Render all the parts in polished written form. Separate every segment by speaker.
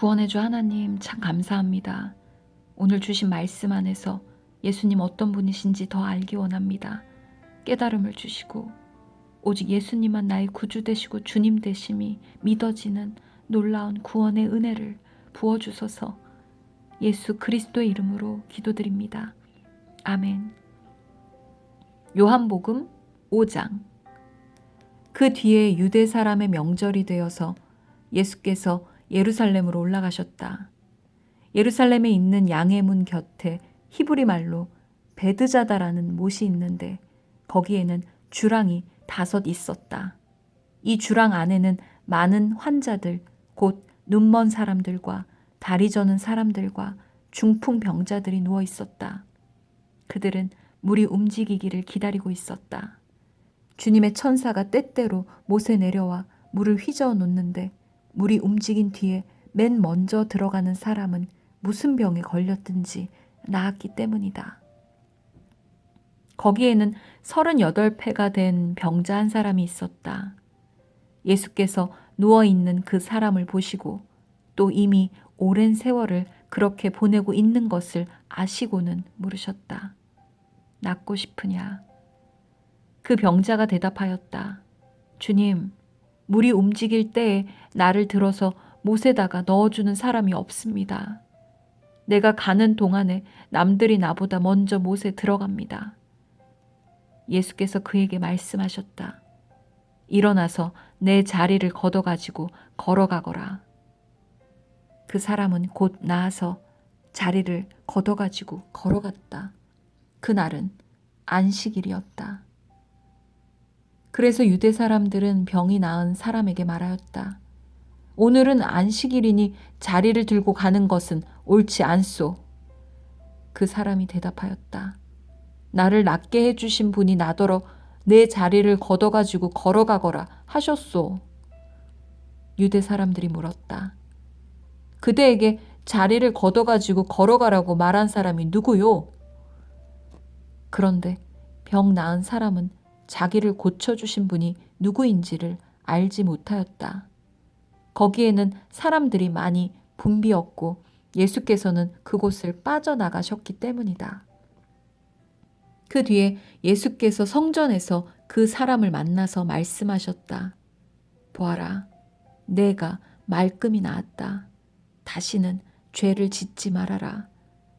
Speaker 1: 구원의 주 하나님 참 감사합니다. 오늘 주신 말씀 안에서 예수님 어떤 분이신지 더 알기 원합니다. 깨달음을 주시고 오직 예수님만 나의 구주 되시고 주님 되심이 믿어지는 놀라운 구원의 은혜를 부어주소서. 예수 그리스도의 이름으로 기도드립니다. 아멘. 요한복음 5장. 그 뒤에 유대 사람의 명절이 되어서 예수께서 예루살렘으로 올라가셨다. 예루살렘에 있는 양의 문 곁에 히브리 말로 베드자다라는 못이 있는데 거기에는 주랑이 5 있었다. 이 주랑 안에는 많은 환자들, 곧 눈먼 사람들과 다리 저는 사람들과 중풍병자들이 누워 있었다. 그들은 물이 움직이기를 기다리고 있었다. 주님의 천사가 때때로 못에 내려와 물을 휘저어 놓는데 물이 움직인 뒤에 맨 먼저 들어가는 사람은 무슨 병에 걸렸든지 나았기 때문이다. 거기에는 38패가 된 병자 한 사람이 있었다. 예수께서 누워있는 그 사람을 보시고 또 이미 오랜 세월을 그렇게 보내고 있는 것을 아시고는 물으셨다. 낫고 싶으냐? 그 병자가 대답하였다. 주님, 물이 움직일 때에 나를 들어서 못에다가 넣어주는 사람이 없습니다. 내가 가는 동안에 남들이 나보다 먼저 못에 들어갑니다. 예수께서 그에게 말씀하셨다. 일어나서 내 자리를 걷어가지고 걸어가거라. 그 사람은 곧 나아서 자리를 걷어가지고 걸어갔다. 그날은 안식일이었다. 그래서 유대 사람들은 병이 나은 사람에게 말하였다. 오늘은 안식일이니 자리를 들고 가는 것은 옳지 않소. 그 사람이 대답하였다. 나를 낫게 해주신 분이 나더러 내 자리를 걷어가지고 걸어가거라 하셨소. 유대 사람들이 물었다. 그대에게 자리를 걷어가지고 걸어가라고 말한 사람이 누구요? 그런데 병 나은 사람은 자기를 고쳐주신 분이 누구인지를 알지 못하였다. 거기에는 사람들이 많이 붐비었고 예수께서는 그곳을 빠져나가셨기 때문이다. 그 뒤에 예수께서 성전에서 그 사람을 만나서 말씀하셨다. 보아라, 내가 말끔히 나았다. 다시는 죄를 짓지 말아라.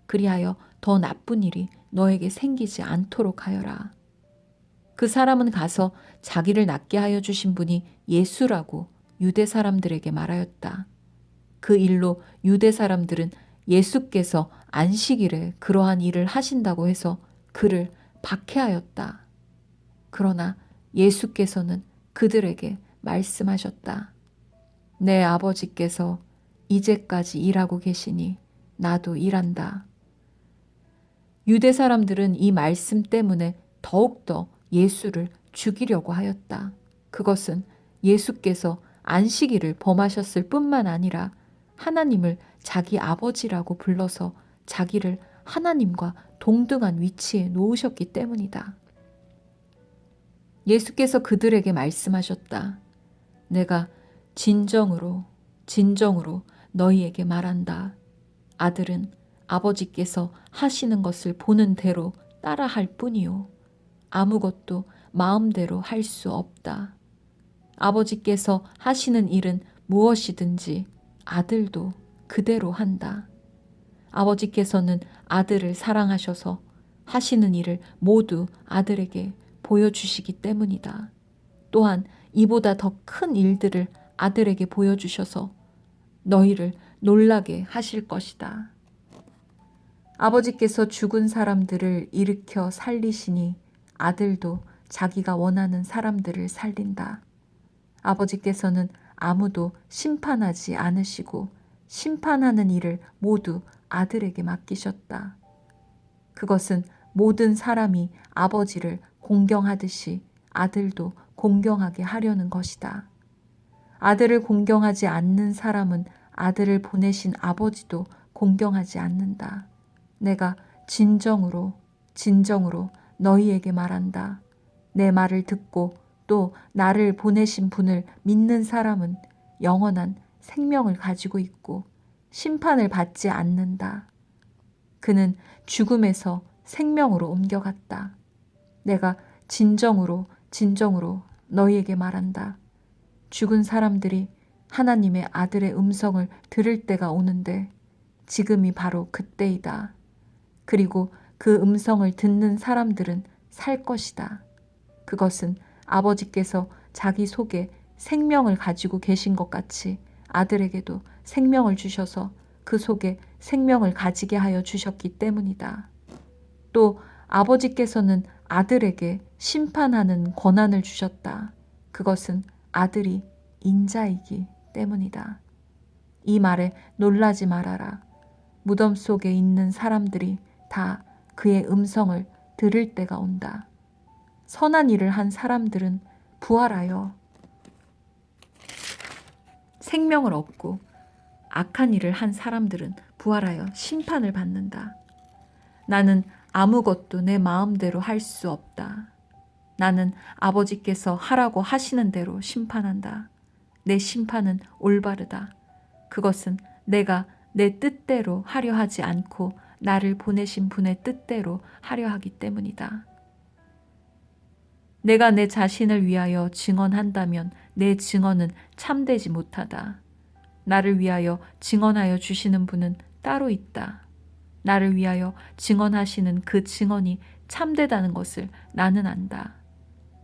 Speaker 1: 그리하여 더 나쁜 일이 너에게 생기지 않도록 하여라. 그 사람은 가서 자기를 낫게 하여 주신 분이 예수라고 유대 사람들에게 말하였다. 그 일로 유대 사람들은 예수께서 안식일에 그러한 일을 하신다고 해서 그를 박해하였다. 그러나 예수께서는 그들에게 말씀하셨다. 내 아버지께서 이제까지 일하고 계시니 나도 일한다. 유대 사람들은 이 말씀 때문에 더욱더 예수를 죽이려고 하였다. 그것은 예수께서 안식일을 범하셨을 뿐만 아니라 하나님을 자기 아버지라고 불러서 자기를 하나님과 동등한 위치에 놓으셨기 때문이다. 예수께서 그들에게 말씀하셨다. 내가 진정으로 너희에게 말한다. 아들은 아버지께서 하시는 것을 보는 대로 따라할 뿐이요. 아무것도 마음대로 할 수 없다. 아버지께서 하시는 일은 무엇이든지 아들도 그대로 한다. 아버지께서는 아들을 사랑하셔서 하시는 일을 모두 아들에게 보여주시기 때문이다. 또한 이보다 더 큰 일들을 아들에게 보여주셔서 너희를 놀라게 하실 것이다. 아버지께서 죽은 사람들을 일으켜 살리시니 아들도 자기가 원하는 사람들을 살린다. 아버지께서는 아무도 심판하지 않으시고 심판하는 일을 모두 아들에게 맡기셨다. 그것은 모든 사람이 아버지를 공경하듯이 아들도 공경하게 하려는 것이다. 아들을 공경하지 않는 사람은 아들을 보내신 아버지도 공경하지 않는다. 내가 진정으로 너희에게 말한다. 내 말을 듣고 또 나를 보내신 분을 믿는 사람은 영원한 생명을 가지고 있고 심판을 받지 않는다. 그는 죽음에서 생명으로 옮겨갔다. 내가 진정으로 너희에게 말한다. 죽은 사람들이 하나님의 아들의 음성을 들을 때가 오는데 지금이 바로 그때이다. 그리고 그 음성을 듣는 사람들은 살 것이다. 그것은 아버지께서 자기 속에 생명을 가지고 계신 것 같이 아들에게도 생명을 주셔서 그 속에 생명을 가지게 하여 주셨기 때문이다. 또 아버지께서는 아들에게 심판하는 권한을 주셨다. 그것은 아들이 인자이기 때문이다. 이 말에 놀라지 말아라. 무덤 속에 있는 사람들이 다 그의 음성을 들을 때가 온다. 선한 일을 한 사람들은 부활하여 생명을 얻고 악한 일을 한 사람들은 부활하여 심판을 받는다. 나는 아무것도 내 마음대로 할 수 없다. 나는 아버지께서 하라고 하시는 대로 심판한다. 내 심판은 올바르다. 그것은 내가 내 뜻대로 하려 하지 않고 나를 보내신 분의 뜻대로 하려 하기 때문이다. 내가 내 자신을 위하여 증언한다면 내 증언은 참되지 못하다. 나를 위하여 증언하여 주시는 분은 따로 있다. 나를 위하여 증언하시는 그 증언이 참되다는 것을 나는 안다.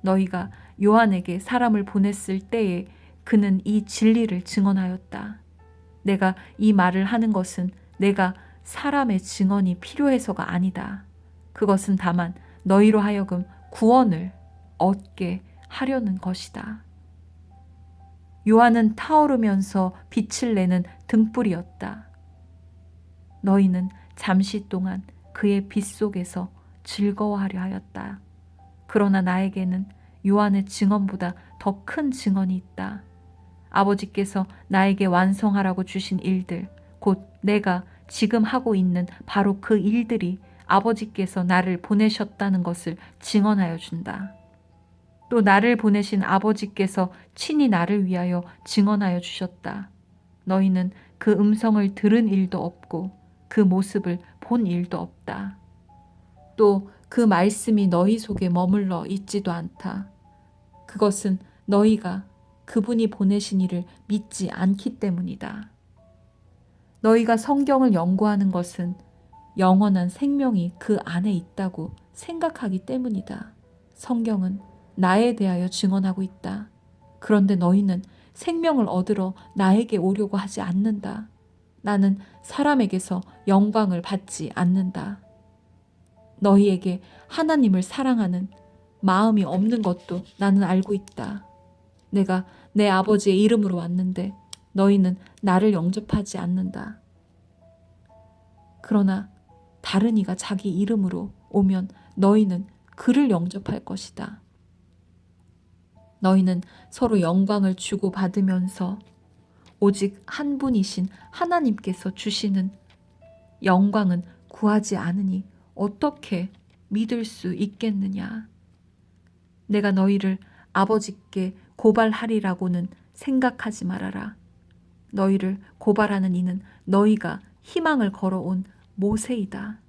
Speaker 1: 너희가 요한에게 사람을 보냈을 때에 그는 이 진리를 증언하였다. 내가 이 말을 하는 것은 내가 사람의 증언이 필요해서가 아니다. 그것은 다만 너희로 하여금 구원을 얻게 하려는 것이다. 요한은 타오르면서 빛을 내는 등불이었다. 너희는 잠시 동안 그의 빛 속에서 즐거워하려 하였다. 그러나 나에게는 요한의 증언보다 더 큰 증언이 있다. 아버지께서 나에게 완성하라고 주신 일들, 곧 내가 지금 하고 있는 바로 그 일들이 아버지께서 나를 보내셨다는 것을 증언하여 준다. 또 나를 보내신 아버지께서 친히 나를 위하여 증언하여 주셨다. 너희는 그 음성을 들은 일도 없고 그 모습을 본 일도 없다. 또 그 말씀이 너희 속에 머물러 있지도 않다. 그것은 너희가 그분이 보내신 이를 믿지 않기 때문이다. 너희가 성경을 연구하는 것은 영원한 생명이 그 안에 있다고 생각하기 때문이다. 성경은 나에 대하여 증언하고 있다. 그런데 너희는 생명을 얻으러 나에게 오려고 하지 않는다. 나는 사람에게서 영광을 받지 않는다. 너희에게 하나님을 사랑하는 마음이 없는 것도 나는 알고 있다. 내가 내 아버지의 이름으로 왔는데 너희는 나를 영접하지 않는다. 그러나 다른 이가 자기 이름으로 오면 너희는 그를 영접할 것이다. 너희는 서로 영광을 주고 받으면서 오직 한 분이신 하나님께서 주시는 영광은 구하지 않으니 어떻게 믿을 수 있겠느냐. 내가 너희를 아버지께 고발하리라고는 생각하지 말아라. 너희를 고발하는 이는 너희가 희망을 걸어온 모세이다.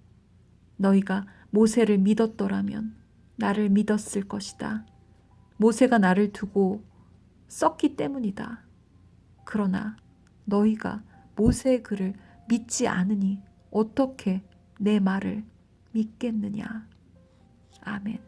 Speaker 1: 너희가 모세를 믿었더라면 나를 믿었을 것이다. 모세가 나를 두고 썼기 때문이다. 그러나 너희가 모세의 글을 믿지 않으니 어떻게 내 말을 믿겠느냐. 아멘.